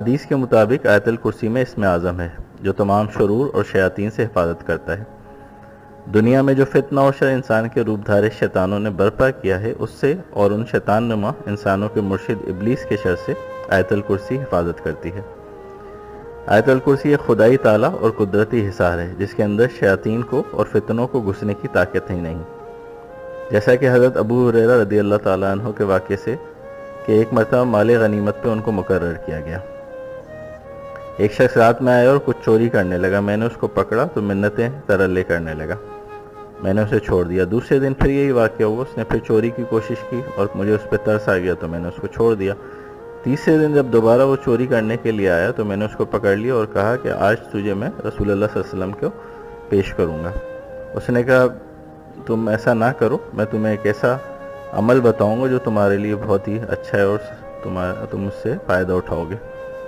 حدیث کے مطابق آیت الکرسی میں اسم اعظم ہے جو تمام شرور اور شیاطین سے حفاظت کرتا ہے۔ دنیا میں جو فتنہ اور شر انسان کے روپ دھارے شیطانوں نے برپا کیا ہے اس سے اور ان شیطان نما انسانوں کے مرشد ابلیس کے شر سے آیت الکرسی حفاظت کرتی ہے۔ آیت الکرسی ایک خدائی تالا اور قدرتی حصار ہے جس کے اندر شیاطین کو اور فتنوں کو گھسنے کی طاقت ہی نہیں، جیسا کہ حضرت ابو ہریرہ رضی اللہ تعالیٰ عنہ کے واقعے سے کہ ایک مرتبہ مال غنیمت پہ ان کو مقرر کیا گیا۔ ایک شخص رات میں آیا اور کچھ چوری کرنے لگا، میں نے اس کو پکڑا تو منتیں ترلے کرنے لگا، میں نے اسے چھوڑ دیا۔ دوسرے دن پھر یہی واقعہ ہوا، اس نے پھر چوری کی کوشش کی اور مجھے اس پہ ترس آ گیا تو میں نے اس کو چھوڑ دیا۔ تیسرے دن جب دوبارہ وہ چوری کرنے کے لیے آیا تو میں نے اس کو پکڑ لیا اور کہا کہ آج تجھے میں رسول اللہ صلی اللہ علیہ وسلم کو پیش کروں گا۔ اس نے کہا تم ایسا نہ کرو، میں تمہیں ایک ایسا عمل بتاؤں گا جو تمہارے لیے بہت ہی اچھا ہے اور تم اس سے فائدہ اٹھاؤ گے۔